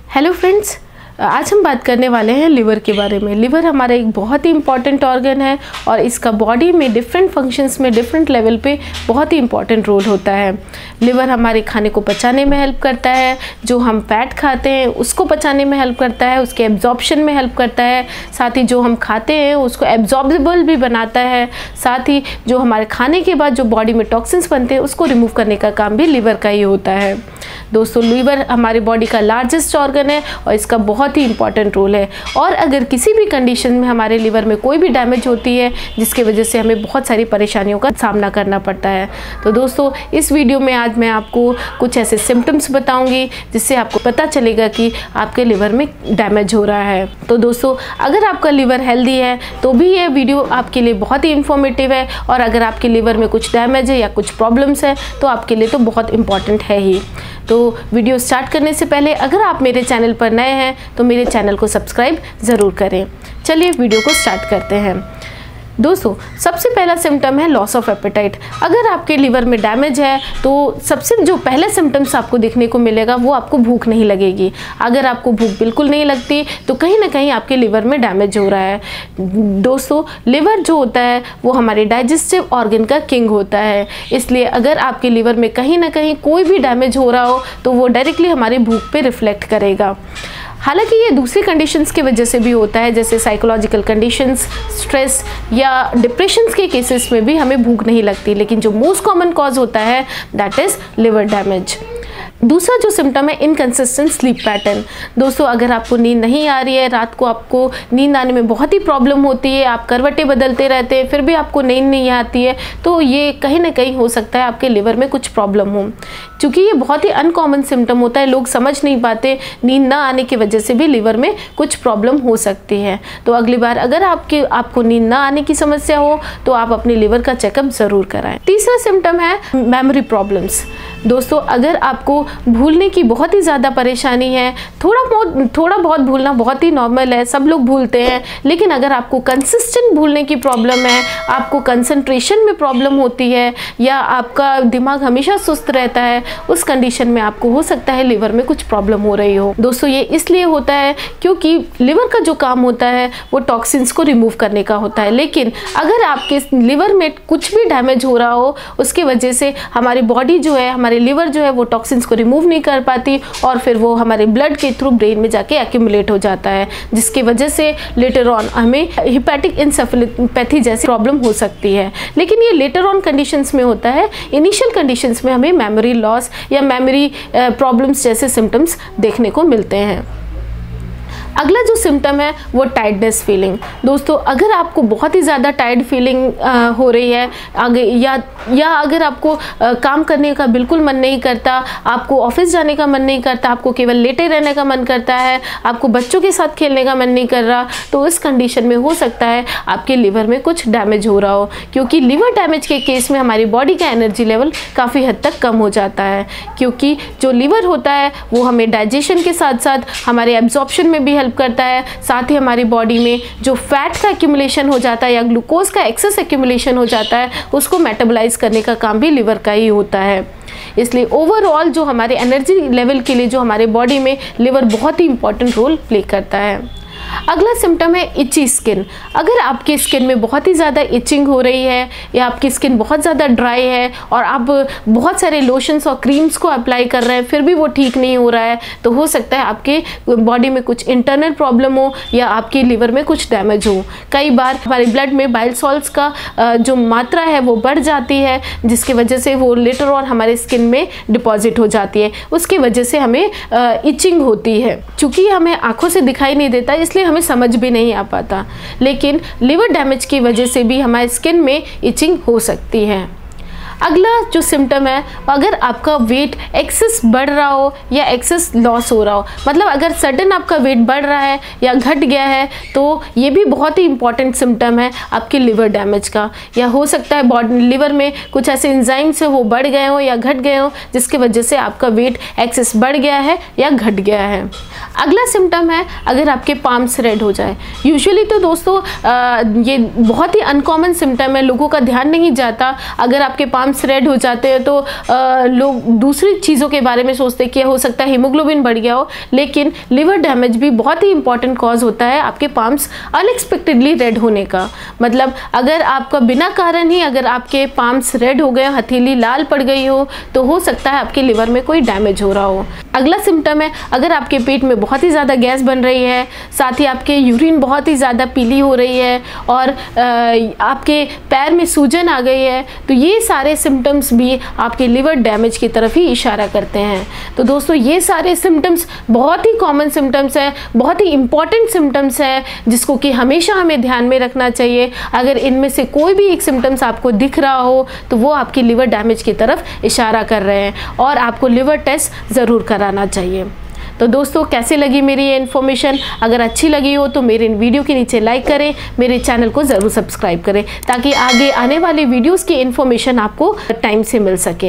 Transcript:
Hello friends, आज हम बात करने वाले हैं लिवर के बारे में। लिवर हमारा एक बहुत ही इम्पॉर्टेंट ऑर्गन है और इसका बॉडी में डिफरेंट फंक्शंस में डिफरेंट लेवल पे बहुत ही इम्पॉर्टेंट रोल होता है। लिवर हमारे खाने को पचाने में हेल्प करता है, जो हम फैट खाते हैं उसको पचाने में हेल्प करता है, उसके एब्जॉर्प्शन में हेल्प करता है, साथ ही जो हम खाते हैं उसको एब्जॉर्बेबल भी बनाता है, साथ ही जो हमारे खाने के बाद जो बॉडी में टॉक्सिन्स बनते हैं उसको रिमूव करने का काम भी लिवर का ही होता है। दोस्तों, लिवर हमारी बॉडी का लार्जेस्ट ऑर्गन है और इसका बहुत ही इंपॉर्टेंट रोल है। और अगर किसी भी कंडीशन में हमारे लिवर में कोई भी डैमेज होती है जिसके वजह से हमें बहुत सारी परेशानियों का सामना करना पड़ता है, तो दोस्तों इस वीडियो में आज मैं आपको कुछ ऐसे सिम्टम्स बताऊंगी जिससे आपको पता चलेगा कि आपके लिवर में डैमेज हो रहा है। तो दोस्तों, अगर आपका लिवर हेल्दी है तो भी ये वीडियो आपके लिए बहुत ही इंफॉर्मेटिव है, और अगर आपके लिवर में कुछ डैमेज है या कुछ प्रॉब्लम्स है तो आपके लिए तो बहुत इंपॉर्टेंट है ही। तो वीडियो स्टार्ट करने से पहले अगर आप मेरे चैनल पर नए हैं तो मेरे चैनल को सब्सक्राइब ज़रूर करें। चलिए वीडियो को स्टार्ट करते हैं। दोस्तों, सबसे पहला सिम्टम है लॉस ऑफ एपेटाइट। अगर आपके लिवर में डैमेज है तो सबसे जो पहला सिम्टम्स आपको देखने को मिलेगा वो आपको भूख नहीं लगेगी। अगर आपको भूख बिल्कुल नहीं लगती तो कहीं ना कहीं आपके लिवर में डैमेज हो रहा है। दोस्तों, लिवर जो होता है वो हमारे डाइजेस्टिव ऑर्गन का किंग होता है, इसलिए अगर आपके लिवर में कहीं ना कहीं कोई भी डैमेज हो रहा हो तो वो डायरेक्टली हमारी भूख पे रिफ्लेक्ट करेगा। हालांकि ये दूसरी कंडीशंस की वजह से भी होता है, जैसे साइकोलॉजिकल कंडीशंस, स्ट्रेस या डिप्रेशंस के केसेस में भी हमें भूख नहीं लगती, लेकिन जो मोस्ट कॉमन कॉज होता है दैट इज़ लिवर डैमेज। दूसरा जो सिम्टम है इनकंसिस्टेंट स्लीप पैटर्न। दोस्तों, अगर आपको नींद नहीं आ रही है, रात को आपको नींद आने में बहुत ही प्रॉब्लम होती है, आप करवटें बदलते रहते हैं फिर भी आपको नींद नहीं आती है, तो ये कहीं ना कहीं हो सकता है आपके लिवर में कुछ प्रॉब्लम हो। क्योंकि ये बहुत ही अनकॉमन सिम्टम होता है, लोग समझ नहीं पाते, नींद ना आने की वजह से भी लिवर में कुछ प्रॉब्लम हो सकती है। तो अगली बार अगर आपको नींद ना आने की समस्या हो तो आप अपने लिवर का चेकअप ज़रूर कराएं। तीसरा सिम्टम है मेमोरी प्रॉब्लम्स। दोस्तों, अगर आपको भूलने की बहुत ही ज़्यादा परेशानी है, थोड़ा बहुत भूलना बहुत ही नॉर्मल है, सब लोग भूलते हैं, लेकिन अगर आपको कंसिस्टेंट भूलने की प्रॉब्लम है, आपको कंसंट्रेशन में प्रॉब्लम होती है या आपका दिमाग हमेशा सुस्त रहता है, उस कंडीशन में आपको हो सकता है लिवर में कुछ प्रॉब्लम हो रही हो। दोस्तों, ये इसलिए होता है क्योंकि लिवर का जो काम होता है वो टॉक्सिन्स को रिमूव करने का होता है, लेकिन अगर आपके लिवर में कुछ भी डैमेज हो रहा हो उसकी वजह से हमारी बॉडी जो है, हमारे लिवर जो है वो टॉक्सिन्स को रिमूव नहीं कर पाती और फिर वो हमारे ब्लड के थ्रू ब्रेन में जाके एक्यूमुलेट हो जाता है, जिसकी वजह से लेटर ऑन हमें हिपैटिक इंसेफेलोपैथी जैसी प्रॉब्लम हो सकती है। लेकिन ये लेटर ऑन कंडीशंस में होता है, इनिशियल कंडीशंस में हमें मेमोरी लॉस या मेमोरी प्रॉब्लम्स जैसे सिम्टम्स देखने को मिलते हैं। अगला जो सिम्टम है वो टायर्डनेस फीलिंग। दोस्तों, अगर आपको बहुत ही ज़्यादा टायर्ड फीलिंग हो रही है आगे या अगर आपको काम करने का बिल्कुल मन नहीं करता, आपको ऑफिस जाने का मन नहीं करता, आपको केवल लेटे रहने का मन करता है, आपको बच्चों के साथ खेलने का मन नहीं कर रहा, तो इस कंडीशन में हो सकता है आपके लिवर में कुछ डैमेज हो रहा हो। क्योंकि लिवर डैमेज के केस में हमारी बॉडी का एनर्जी लेवल काफ़ी हद तक कम हो जाता है, क्योंकि जो लिवर होता है वो हमें डाइजेशन के साथ साथ हमारे एब्जॉर्प्शन में भी हेल्प करता है, साथ ही हमारी बॉडी में जो फैट का एक्यूमुलेशन हो जाता है या ग्लूकोज का एक्सेस एक्यूमुलेशन हो जाता है उसको मेटाबोलाइज करने का काम भी लिवर का ही होता है। इसलिए ओवरऑल जो हमारे एनर्जी लेवल के लिए जो हमारे बॉडी में लिवर बहुत ही इंपॉर्टेंट रोल प्ले करता है। अगला सिम्टम है इची स्किन। अगर आपकी स्किन में बहुत ही ज़्यादा इचिंग हो रही है या आपकी स्किन बहुत ज़्यादा ड्राई है और आप बहुत सारे लोशंस और क्रीम्स को अप्लाई कर रहे हैं फिर भी वो ठीक नहीं हो रहा है, तो हो सकता है आपके बॉडी में कुछ इंटरनल प्रॉब्लम हो या आपके लिवर में कुछ डैमेज हो। कई बार हमारे ब्लड में बाइल सॉल्ट्स का जो मात्रा है वो बढ़ जाती है, जिसकी वजह से वो लेटर ऑन हमारे स्किन में डिपॉजिट हो जाती है, उसकी वजह से हमें इचिंग होती है। चूँकि हमें आँखों से दिखाई नहीं देता इसलिए हमें समझ भी नहीं आ पाता, लेकिन लिवर डैमेज की वजह से भी हमारे स्किन में इचिंग हो सकती है। अगला जो सिम्टम है, अगर आपका वेट एक्सेस बढ़ रहा हो या एक्सेस लॉस हो रहा हो, मतलब अगर सडन आपका वेट बढ़ रहा है या घट गया है, तो ये भी बहुत ही इंपॉर्टेंट सिम्टम है आपके लिवर डैमेज का। या हो सकता है बॉडी लिवर में कुछ ऐसे एंजाइम्स है वो बढ़ गए हो या घट गए हो जिसकी वजह से आपका वेट एक्सेस बढ़ गया है या घट गया है। अगला सिम्टम है अगर आपके पाम्स रेड हो जाए। यूजुअली तो दोस्तों ये बहुत ही अनकॉमन सिम्टम है, लोगों का ध्यान नहीं जाता। अगर आपके पाम पाम्स रेड हो जाते हैं तो लोग दूसरी चीज़ों के बारे में सोचते हैं कि हो सकता है हीमोग्लोबिन बढ़ गया हो, लेकिन लिवर डैमेज भी बहुत ही इंपॉर्टेंट कॉज होता है आपके पाम्स अनएक्सपेक्टेडली रेड होने का। मतलब अगर आपका बिना कारण ही अगर आपके पाम्स रेड हो गए, हथेली लाल पड़ गई तो हो सकता है आपके लिवर में कोई डैमेज हो रहा हो। अगला सिम्टम है, अगर आपके पेट में बहुत ही ज़्यादा गैस बन रही है, साथ ही आपके यूरिन बहुत ही ज़्यादा पीली हो रही है और आपके पैर में सूजन आ गई है, तो ये सारे सिम्टम्स भी आपके लिवर डैमेज की तरफ ही इशारा करते हैं। तो दोस्तों ये सारे सिम्टम्स बहुत ही कॉमन सिम्टम्स हैं, बहुत ही इंपॉर्टेंट सिम्टम्स हैं जिसको कि हमेशा हमें ध्यान में रखना चाहिए। अगर इनमें से कोई भी एक सिम्टम्स आपको दिख रहा हो तो वो आपकी लिवर डैमेज की तरफ इशारा कर रहे हैं और आपको लिवर टेस्ट ज़रूर कराना चाहिए। तो दोस्तों कैसे लगी मेरी ये इन्फॉर्मेशन? अगर अच्छी लगी हो तो मेरे वीडियो के नीचे लाइक करें, मेरे चैनल को ज़रूर सब्सक्राइब करें ताकि आगे आने वाले वीडियोस की इन्फॉर्मेशन आपको टाइम से मिल सके।